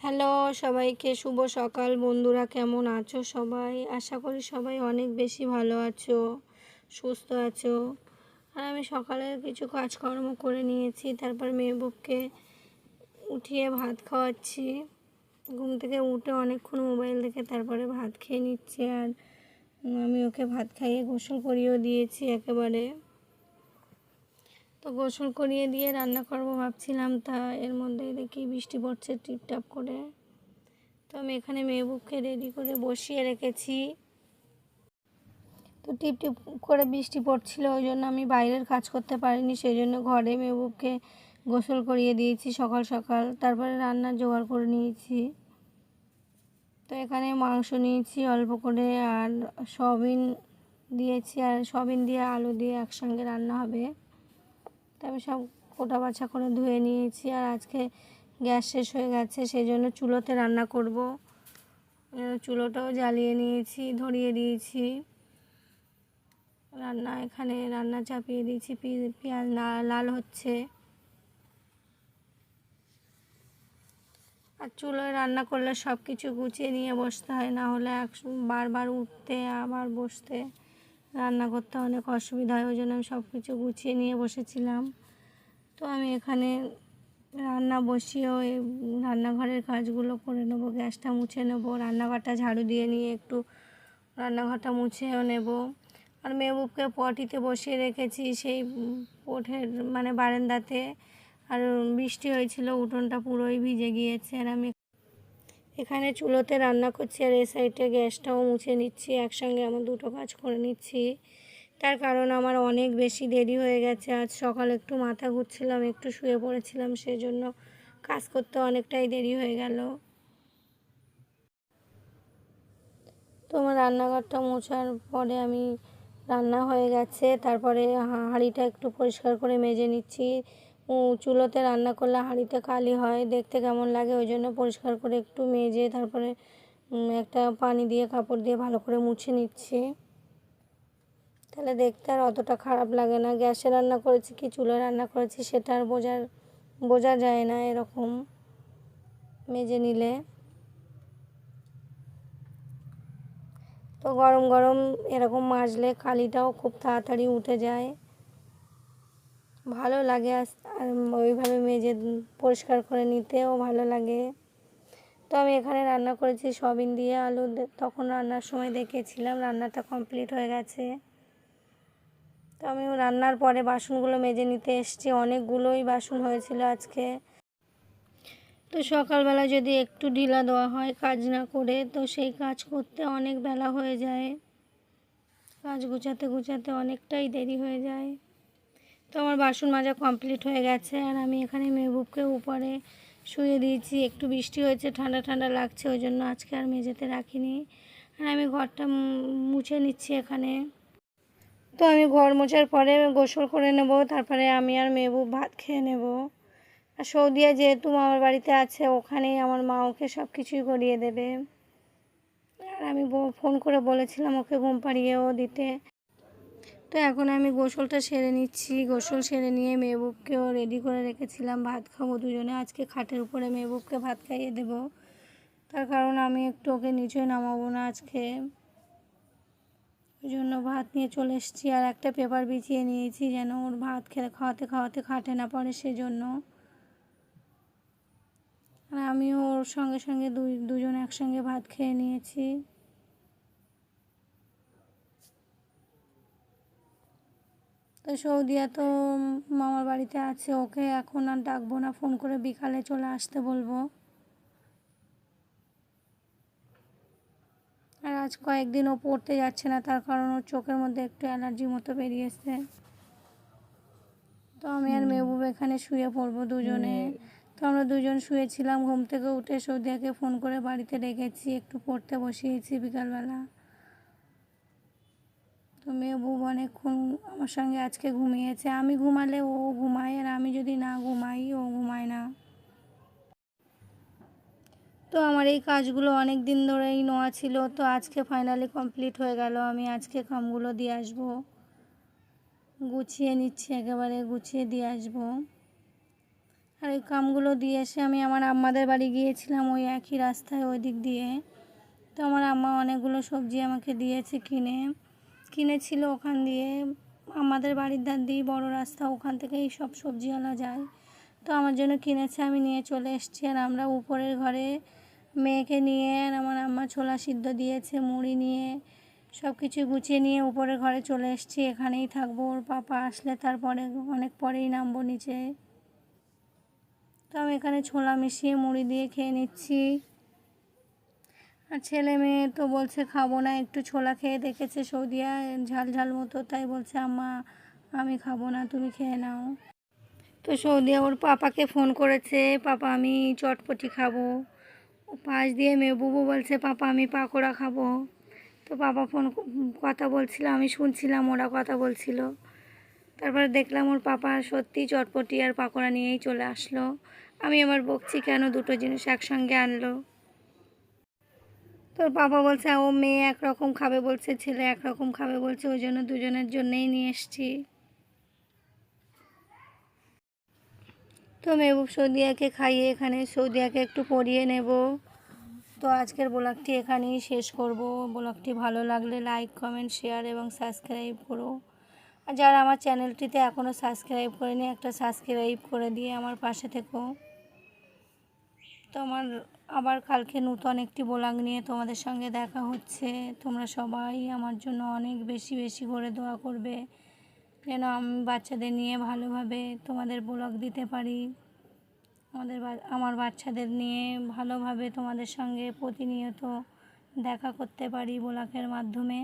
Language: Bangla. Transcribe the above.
হ্যালো সবাইকে শুভ সকাল। বন্ধুরা কেমন আছো সবাই? আশা করি সবাই অনেক বেশি ভালো আছো, সুস্থ আছো। আর আমি সকালের কিছু কাজকর্ম করে নিয়েছি, তারপর মেহবুবকে উঠিয়ে ভাত খাওয়াচ্ছি। ঘুম থেকে উঠে অনেকক্ষণ মোবাইল দেখে তারপরে ভাত খেয়ে নিচ্ছে। আর আমি ওকে ভাত খাইয়ে গোসল করিয়েও দিয়েছি একেবারে। তো গোসল করিয়ে দিয়ে রান্না করবো ভাবছিলাম, তা এর মধ্যেই দেখি বৃষ্টি পড়ছে টিপটাপ করে। তো আমি এখানে মেহবুবকে রেডি করে বসিয়ে রেখেছি। তো টিপ টিপ করে বৃষ্টি পড়ছিল, ওই জন্য আমি বাইরের কাজ করতে পারিনি, সেই জন্য ঘরে মেহবুবকে গোসল করিয়ে দিয়েছি সকাল সকাল। তারপরে রান্নার জোগাড় করে নিয়েছি। তো এখানে মাংস নিয়েছি অল্প করে, আর সয়াবিন দিয়েছি, আর সয়াবিন দিয়ে আলু দিয়ে একসঙ্গে রান্না হবে। তো আমি সব কোটা বাছা করে ধুয়ে নিয়েছি। আর আজকে গ্যাস শেষ হয়ে গেছে, সেই জন্য চুলোতে রান্না করব। চুলোটাও জ্বালিয়ে নিয়েছি, ধরিয়ে দিয়েছি। এখানে রান্না চাপিয়ে দিয়েছি, পেঁয়াজ লাল হচ্ছে। আর চুলোয় রান্না করলে সব কিছু গুছিয়ে নিয়ে বসতে হয়, না হলে বারবার উঠতে আবার বসতে রান্না করতে অনেক অসুবিধা হয়। ওই জন্য আমি সব কিছু গুছিয়ে নিয়ে বসেছিলাম। তো আমি এখানে রান্না বসিয়েও এই রান্নাঘরের কাজগুলো করে নেবো। গ্যাসটা মুছে নেবো, রান্নাঘরটা ঝাড়ু দিয়ে নিয়ে একটু রান্নাঘরটা মুছেও নেব। আর মেহবুবকে পটিতে বসিয়ে রেখেছি সেই পটের বারান্দাতে। আর বৃষ্টি হয়েছিল, উঠোনটা পুরোই ভিজে গিয়েছে। আর আমি এখানে চুলোতে রান্না করছি, আর এই সাইডে গ্যাসটাও মুছে নিচ্ছি। একসঙ্গে আমার দুটো কাজ করে নিচ্ছি, তার কারণ আমার অনেক বেশি দেরি হয়ে গেছে। আজ সকালে একটু মাথা ঘুরছিলাম, একটু শুয়ে পড়েছিলাম, সেই জন্য কাজ করতে অনেকটাই দেরি হয়ে গেল। তো আমার রান্নাঘরটা মোছার পরে আমি রান্না হয়ে গেছে, তারপরে হাঁড়িটা একটু পরিষ্কার করে মেজে নিচ্ছি। চুলোতে রান্না করলে হাঁড়িতে কালি হয়, দেখতে কেমন লাগে, ওই জন্য পরিষ্কার করে একটু মেজে তারপরে একটা পানি দিয়ে কাপড় দিয়ে ভালো করে মুছে নিচ্ছি। তাহলে দেখতে আর অতটা খারাপ লাগে না। গ্যাসে রান্না করেছি কি চুলোয় রান্না করেছি সেটা আর বোঝা যায় না এরকম মেজে নিলে। তো গরম গরম এরকম মাজলে কালিটাও খুব তাড়াতাড়ি উঠে যায়, ভালো লাগে। আর ওইভাবে মেজে পরিষ্কার করে নিতেও ভালো লাগে। তো আমি এখানে রান্না করেছি সয়াবিন দিয়ে আলু। তখন রান্নার সময় দেখেছিলাম রান্নাটা কমপ্লিট হয়ে গেছে। তো আমি রান্নার পরে বাসনগুলো মেজে নিতে এসেছি, অনেকগুলোই বাসন হয়েছিল আজকে। তো সকালবেলা যদি একটু ঢিলা দেওয়া হয় কাজ না করে, তো সেই কাজ করতে অনেক বেলা হয়ে যায়, কাজ গুছাতে গুছাতে অনেকটাই দেরি হয়ে যায়। তো আমার বাসন মাজা কমপ্লিট হয়ে গেছে। আর আমি এখানে মেহবুবকে উপরে শুয়ে দিয়েছি। একটু বৃষ্টি হয়েছে, ঠান্ডা ঠান্ডা লাগছে, ওই জন্য আজকে আর মেঝেতে রাখিনি। আর আমি ঘরটা মুছে নিচ্ছি এখানে। তো আমি ঘর মোছার পরে গোসল করে নেব, তারপরে আমি আর মেহবুব ভাত খেয়ে নেব। আর সৌদিয়া যেহেতু মামার বাড়িতে আছে, ওখানেই আমার মা ওকে সব কিছুই করিয়ে দেবে। আর আমি ফোন করে বলেছিলাম ওকে ঘুম পাড়িয়েও দিতে। তো এখন আমি গোসলটা সেরে নিচ্ছি। গোসল সেরে নিয়ে মেহবুবকেও রেডি করে রেখেছিলাম, ভাত খাবো দুজনে। আজকে খাটের উপরে মেহবুবকে ভাত খাইয়ে দেবো, তার কারণ আমি একটু ওকে নিচে নামাবো না আজকে, ওই জন্য ভাত নিয়ে চলে এসেছি। আর একটা পেপার বিছিয়ে নিয়েছি যেন ওর ভাত খাওয়াতে খাওয়াতে খাটে না পড়ে, সেজন্য। আর আমিও ওর সঙ্গে সঙ্গে দুজন একসঙ্গে ভাত খেয়ে নিয়েছি। তো সৌদিয়া তো মামার বাড়িতে আছে, ওকে এখন আর ডাকবো না, ফোন করে বিকালে চলে আসতে বলবো। আর আজ কয়েকদিন ও পড়তে যাচ্ছে না, তার কারণ ওর চোখের মধ্যে একটু অ্যালার্জি মতো বেরিয়েছে। তো আমি আর মেহবুব এখানে শুয়ে পড়বো দুজনে। তো আমরা দুজন শুয়েছিলাম, ঘুম থেকে উঠে সৌদিয়াকে ফোন করে বাড়িতে ডেকেছি, একটু পড়তে বসিয়েছি বিকালবেলা। তো মেহবুব অনেকক্ষণ আমার সঙ্গে আজকে ঘুমিয়েছে। আমি ঘুমালে ও ঘুমায়, আর আমি যদি না ঘুমাই ও ঘুমায় না। তো আমার এই কাজগুলো অনেক দিন ধরেই নেওয়া ছিল, তো আজকে ফাইনালি কমপ্লিট হয়ে গেল। আমি আজকে কামগুলো দিয়ে আসবো, গুছিয়ে নিচ্ছি, একেবারে গুছিয়ে দিয়ে আসবো। আর এই কামগুলো দিয়ে এসে আমি আমার আম্মাদের বাড়ি গিয়েছিলাম, ওই একই রাস্তায় ওই দিক দিয়ে। তো আমার আম্মা অনেকগুলো সবজি আমাকে দিয়েছে কিনেছিল ওখান দিয়ে। আমাদের বাড়ির ধার দিয়ে বড় রাস্তা, ওখান থেকেই সব সবজিওয়ালা যায়। তো আমার জন্য কিনেছে, আমি নিয়ে চলে এসেছি। আর আমরা উপরের ঘরে মেয়েকে নিয়ে, আর আমার আম্মা ছোলা সিদ্ধ দিয়েছে, মুড়ি নিয়ে সব কিছু গুছিয়ে নিয়ে উপরের ঘরে চলে এসেছি। এখানেই থাকবো, ওর পাপা আসলে তারপরে অনেক পরেই নামবো নিচে। তো আমি এখানে ছোলা মিশিয়ে মুড়ি দিয়ে খেয়ে নিচ্ছি। আর ছেলে মেয়ে তো বলছে খাবো না, একটু ছোলা খেয়ে দেখেছে সৌদিয়া ঝাল ঝাল মতো, তাই বলছে আম্মা আমি খাবো না, তুমি খেয়ে নাও। তো সৌদিয়া ওর পাপাকে ফোন করেছে, পাপা আমি চটপটি খাবো। পাশ দিয়ে মেহবুবও বলছে পাপা আমি পাকোড়া খাবো। তো পাপা কথা বলছিল, আমি শুনছিলাম ওরা কথা বলছিল। তারপরে দেখলাম ওর পাপা সত্যি চটপটি আর পাকোড়া নিয়েই চলে আসলো। আমি আবার বকছি কেন দুটো জিনিস একসঙ্গে আনলো। তোর পাপা বলছে ও মেয়ে একরকম খাবে বলছে, ছেলে একরকম খাবে বলছে, ওই জন্য দুজনের জন্যেই নিয়ে এসছি। তো মেহবুব সৌদিয়াকে খাইয়ে এখানে সৌদিয়াকে একটু পরিয়ে নেব। তো আজকের ব্লগটি এখানেই শেষ করব। ব্লগটি ভালো লাগলে লাইক, কমেন্ট, শেয়ার এবং সাবস্ক্রাইব করো। আর যারা আমার চ্যানেলটিতে এখনও সাবস্ক্রাইব করেনি, একটা সাবস্ক্রাইব করে দিয়ে আমার পাশে থেকো। তো আমার আবার কালকে নতুন একটি ব্লগ নিয়ে তোমাদের সঙ্গে দেখা হচ্ছে। তোমরা সবাই আমার জন্য অনেক বেশি বেশি করে দোয়া করবে, যেন আমি বাচ্চাদের নিয়ে ভালোভাবে তোমাদের ব্লগ দিতে পারি। আমার বাচ্চাদের নিয়ে ভালোভাবে তোমাদের সঙ্গে প্রতিনিয়ত দেখা করতে পারি ব্লগের মাধ্যমে।